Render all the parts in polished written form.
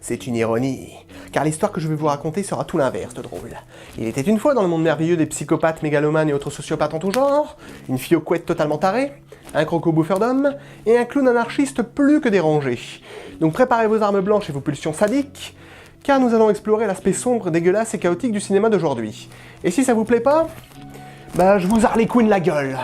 C'est une ironie, car l'histoire que je vais vous raconter sera tout l'inverse de drôle. Il était une fois dans le monde merveilleux des psychopathes, mégalomanes et autres sociopathes en tout genre, une fille aux couettes totalement tarée, un croco-bouffeur d'hommes, et un clown anarchiste plus que dérangé. Donc préparez vos armes blanches et vos pulsions sadiques, car nous allons explorer l'aspect sombre, dégueulasse et chaotique du cinéma d'aujourd'hui. Et si ça vous plaît pas, bah je vous Harley Quinn la gueule.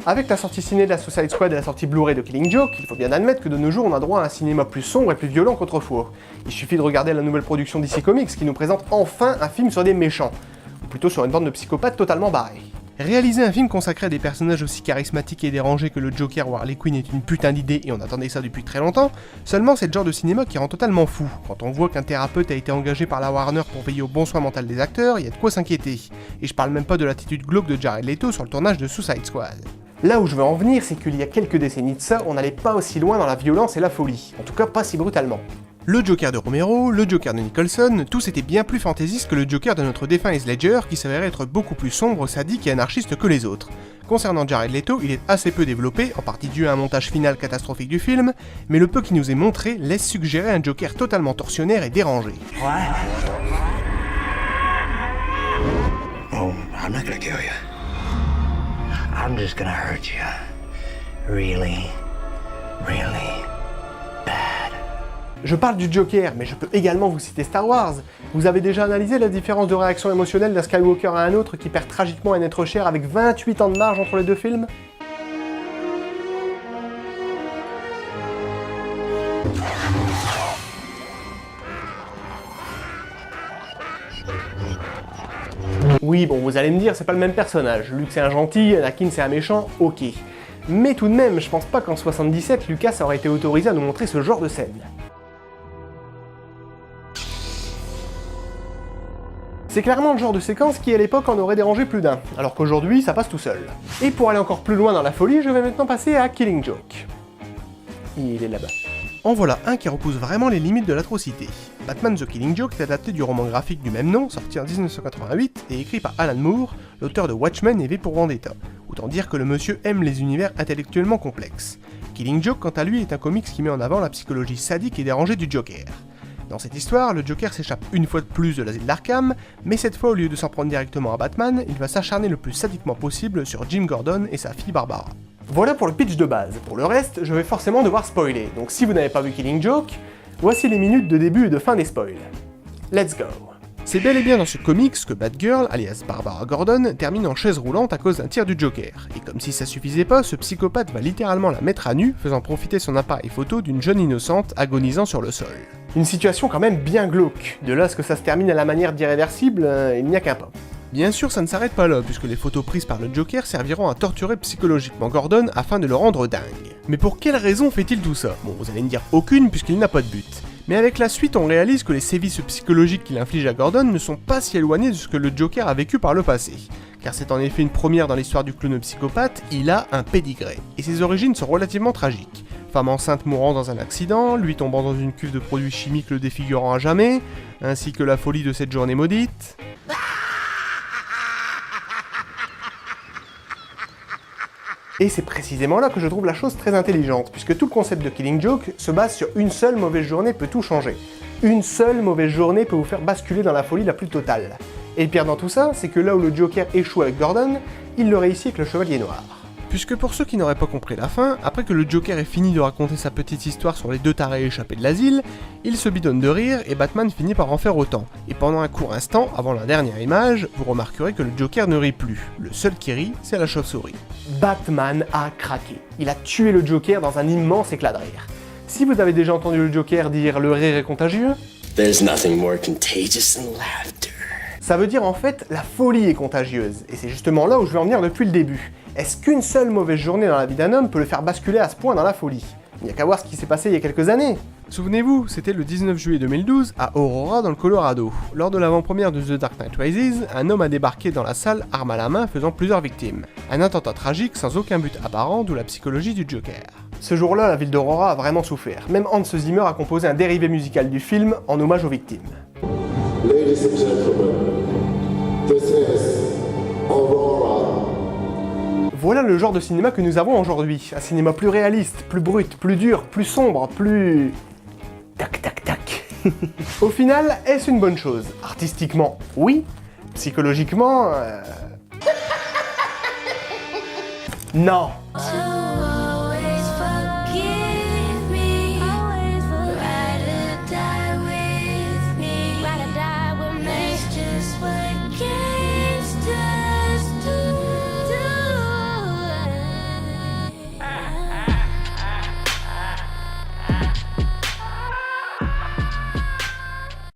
Avec la sortie ciné de la Suicide Squad et la sortie Blu-ray de Killing Joke, il faut bien admettre que de nos jours on a droit à un cinéma plus sombre et plus violent qu'autrefois. Il suffit de regarder la nouvelle production DC Comics qui nous présente enfin un film sur des méchants, ou plutôt sur une bande de psychopathes totalement barrés. Réaliser un film consacré à des personnages aussi charismatiques et dérangés que le Joker ou Harley Quinn est une putain d'idée et on attendait ça depuis très longtemps, seulement c'est le genre de cinéma qui rend totalement fou. Quand on voit qu'un thérapeute a été engagé par la Warner pour veiller au bon soin mental des acteurs, il y a de quoi s'inquiéter. Et je parle même pas de l'attitude glauque de Jared Leto sur le tournage de Suicide Squad. Là où je veux en venir, c'est qu'il y a quelques décennies de ça, on n'allait pas aussi loin dans la violence et la folie. En tout cas pas si brutalement. Le Joker de Romero, le Joker de Nicholson, tous étaient bien plus fantaisistes que le Joker de notre défunt Heath Ledger, qui s'avérait être beaucoup plus sombre, sadique et anarchiste que les autres. Concernant Jared Leto, il est assez peu développé, en partie dû à un montage final catastrophique du film, mais le peu qui nous est montré laisse suggérer un Joker totalement tortionnaire et dérangé. What? Oh, I'm not gonna kill you. I'm just gonna hurt you. Really, really bad. Je parle du Joker, mais je peux également vous citer Star Wars. Vous avez déjà analysé la différence de réaction émotionnelle d'un Skywalker à un autre qui perd tragiquement un être cher avec 28 ans de marge entre les deux films? Oui, bon, vous allez me dire, c'est pas le même personnage. Luke c'est un gentil, Anakin c'est un méchant, ok. Mais tout de même, je pense pas qu'en 77, Lucas aurait été autorisé à nous montrer ce genre de scène. C'est clairement le genre de séquence qui à l'époque en aurait dérangé plus d'un, alors qu'aujourd'hui ça passe tout seul. Et pour aller encore plus loin dans la folie, je vais maintenant passer à Killing Joke. Il est là-bas. En voilà un qui repousse vraiment les limites de l'atrocité. Batman The Killing Joke est adapté du roman graphique du même nom, sorti en 1988 et écrit par Alan Moore, l'auteur de Watchmen et V pour Vendetta. Autant dire que le monsieur aime les univers intellectuellement complexes. Killing Joke, quant à lui, est un comics qui met en avant la psychologie sadique et dérangée du Joker. Dans cette histoire, le Joker s'échappe une fois de plus de l'asile d'Arkham, mais cette fois au lieu de s'en prendre directement à Batman, il va s'acharner le plus sadiquement possible sur Jim Gordon et sa fille Barbara. Voilà pour le pitch de base. Pour le reste, je vais forcément devoir spoiler, donc si vous n'avez pas vu Killing Joke, voici les minutes de début et de fin des spoils. Let's go. C'est bel et bien dans ce comics que Batgirl, alias Barbara Gordon, termine en chaise roulante à cause d'un tir du Joker. Et comme si ça suffisait pas, ce psychopathe va littéralement la mettre à nu, faisant profiter son appareil photo d'une jeune innocente agonisant sur le sol. Une situation quand même bien glauque. De là à ce que ça se termine à la manière d'Irréversible, il n'y a qu'un pas. Bien sûr, ça ne s'arrête pas là, puisque les photos prises par le Joker serviront à torturer psychologiquement Gordon afin de le rendre dingue. Mais pour quelle raison fait-il tout ça? Bon, vous allez me dire aucune, puisqu'il n'a pas de but. Mais avec la suite, on réalise que les sévices psychologiques qu'il inflige à Gordon ne sont pas si éloignés de ce que le Joker a vécu par le passé. Car c'est en effet une première dans l'histoire du clown psychopathe, il a un pédigré. Et ses origines sont relativement tragiques. Femme enceinte mourant dans un accident, lui tombant dans une cuve de produits chimiques le défigurant à jamais, ainsi que la folie de cette journée maudite. Et c'est précisément là que je trouve la chose très intelligente, puisque tout le concept de Killing Joke se base sur une seule mauvaise journée peut tout changer. Une seule mauvaise journée peut vous faire basculer dans la folie la plus totale. Et le pire dans tout ça, c'est que là où le Joker échoue avec Gordon, il le réussit avec le Chevalier Noir. Puisque pour ceux qui n'auraient pas compris la fin, après que le Joker ait fini de raconter sa petite histoire sur les deux tarés échappés de l'asile, il se bidonne de rire et Batman finit par en faire autant. Et pendant un court instant, avant la dernière image, vous remarquerez que le Joker ne rit plus. Le seul qui rit, c'est la chauve-souris. Batman a craqué. Il a tué le Joker dans un immense éclat de rire. Si vous avez déjà entendu le Joker dire « le rire est contagieux », There's nothing more contagious than laughter. Ça veut dire en fait la folie est contagieuse, et c'est justement là où je vais en venir depuis le début. Est-ce qu'une seule mauvaise journée dans la vie d'un homme peut le faire basculer à ce point dans la folie? Il n'y a qu'à voir ce qui s'est passé il y a quelques années. Souvenez-vous, c'était le 19 juillet 2012 à Aurora dans le Colorado. Lors de l'avant-première de The Dark Knight Rises, un homme a débarqué dans la salle arme à la main faisant plusieurs victimes. Un attentat tragique sans aucun but apparent, d'où la psychologie du Joker. Ce jour-là, la ville d'Aurora a vraiment souffert. Même Hans Zimmer a composé un dérivé musical du film en hommage aux victimes. Ladies and gentlemen, this is Aurora, Voilà le genre de cinéma que nous avons aujourd'hui. Un cinéma plus réaliste, plus brut, plus dur, plus sombre, plus... Tac tac tac. Au final, est-ce une bonne chose? Artistiquement, oui. Psychologiquement... Non.